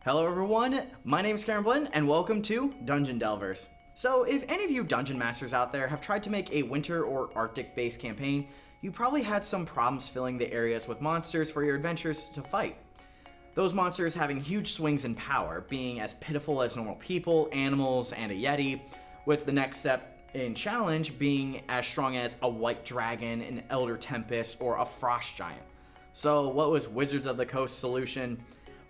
Hello everyone, my name is Karen Blinn, and welcome to Dungeon Delvers. So if any of you dungeon masters out there have tried to make a winter or arctic based campaign, you probably had some problems filling the areas with monsters for your adventures to fight. Those monsters having huge swings in power, being as pitiful as normal people, animals, and a yeti, with the next step in challenge being as strong as a white dragon, an elder tempest, or a frost giant. So what was Wizards of the Coast's solution?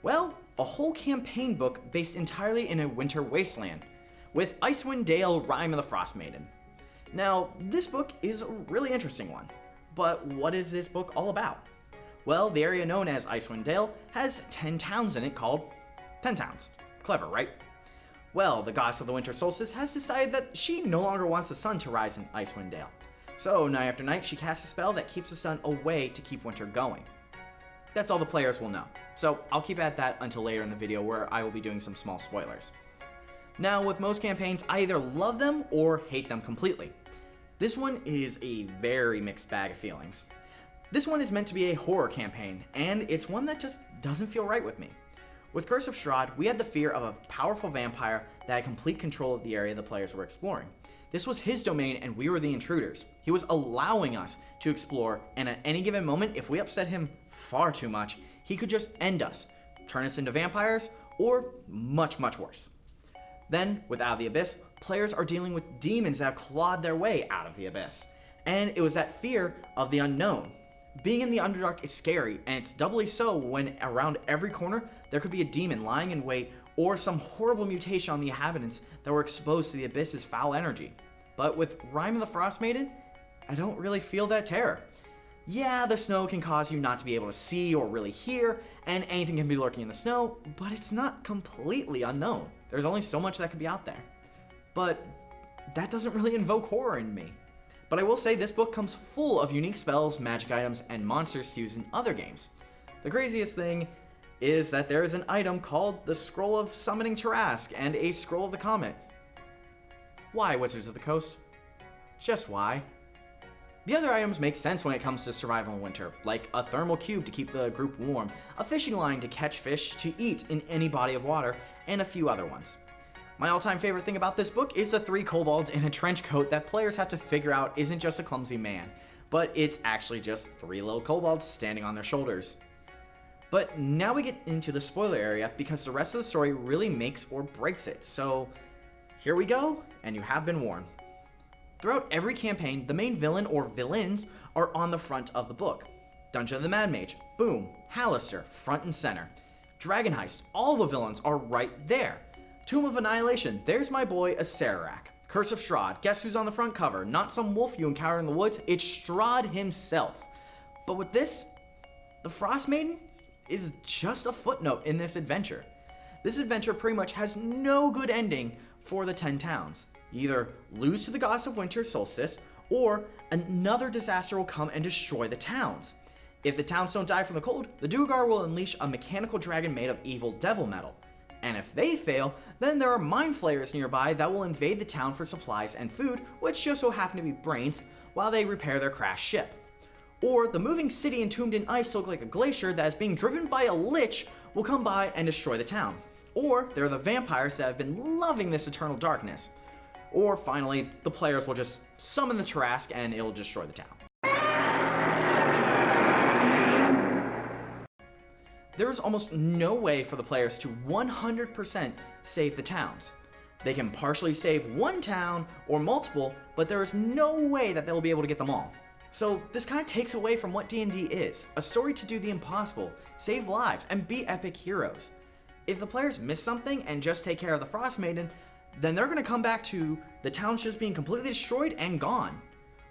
Well, a whole campaign book based entirely in a winter wasteland, with Icewind Dale, Rime, and the Frostmaiden. Now, this book is a really interesting one, but what is this book all about? Well, the area known as Icewind Dale has 10 towns in it called 10 Towns. Clever, right? Well, the goddess of the winter solstice has decided that she no longer wants the sun to rise in Icewind Dale. So, night after night, she casts a spell that keeps the sun away to keep winter going. That's all the players will know, so I'll keep at that until later in the video where I will be doing some small spoilers. Now, with most campaigns, I either love them or hate them completely. This one is a very mixed bag of feelings. This one is meant to be a horror campaign, and it's one that just doesn't feel right with me. With Curse of Strahd, we had the fear of a powerful vampire that had complete control of the area the players were exploring. This was his domain and we were the intruders. He was allowing us to explore, and at any given moment, if we upset him far too much, he could just end us, turn us into vampires, or much worse. Then, with Out of the Abyss, players are dealing with demons that have clawed their way out of the abyss. And it was that fear of the unknown. Being in the Underdark is scary, and it's doubly so when around every corner there could be a demon lying in wait or some horrible mutation on the inhabitants that were exposed to the abyss's foul energy. But with Rime and the Frostmaiden, I don't really feel that terror. Yeah, the snow can cause you not to be able to see or really hear, and anything can be lurking in the snow, but it's not completely unknown. There's only so much that could be out there. But that doesn't really invoke horror in me. But I will say this book comes full of unique spells, magic items, and monsters used in other games. The craziest thing is that there is an item called the Scroll of Summoning Tarask and a Scroll of the Comet. Why, Wizards of the Coast? Just why? The other items make sense when it comes to survival in winter, like a thermal cube to keep the group warm, a fishing line to catch fish to eat in any body of water, and a few other ones. My all-time favorite thing about this book is the 3 kobolds in a trench coat that players have to figure out isn't just a clumsy man, but it's actually just 3 little kobolds standing on their shoulders. But now we get into the spoiler area because the rest of the story really makes or breaks it, so here we go, and you have been warned. Throughout every campaign, the main villain or villains are on the front of the book. Dungeon of the Mad Mage, boom, Hallister, front and center. Dragon Heist, all the villains are right there. Tomb of Annihilation, there's my boy Acererak. Curse of Strahd, guess who's on the front cover? Not some wolf you encounter in the woods, it's Strahd himself. But with this, the Frostmaiden is just a footnote in this adventure. This adventure pretty much has no good ending for the 10 towns. You either lose to the goddess of winter solstice, or another disaster will come and destroy the towns. If the towns don't die from the cold, the Duergar will unleash a mechanical dragon made of evil devil metal. And if they fail, then there are mind flayers nearby that will invade the town for supplies and food, which just so happen to be brains, while they repair their crashed ship. Or the moving city entombed in ice to look like a glacier that is being driven by a lich will come by and destroy the town. Or there are the vampires that have been loving this eternal darkness. Or finally, the players will just summon the Tarask and it'll destroy the town. There is almost no way for the players to 100% save the towns. They can partially save one town or multiple, but there is no way that they'll be able to get them all. So this kind of takes away from what D&D is, a story to do the impossible, save lives, and be epic heroes. If the players miss something and just take care of the Frostmaiden, then they're going to come back to the towns just being completely destroyed and gone.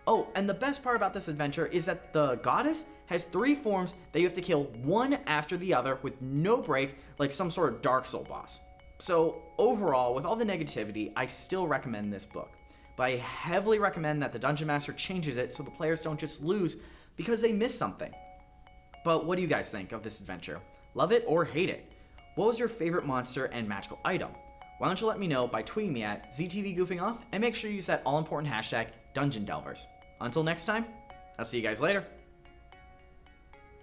Oh, and the best part about this adventure is that the goddess has 3 forms that you have to kill one after the other with no break, like some sort of Dark Soul boss. So overall, with all the negativity, I still recommend this book. But I heavily recommend that the Dungeon Master changes it so the players don't just lose because they missed something. But what do you guys think of this adventure? Love it or hate it? What was your favorite monster and magical item? Why don't you let me know by tweeting me at ZTVGoofingOff, and make sure you use that all-important hashtag, Dungeon Delvers. Until next time, I'll see you guys later.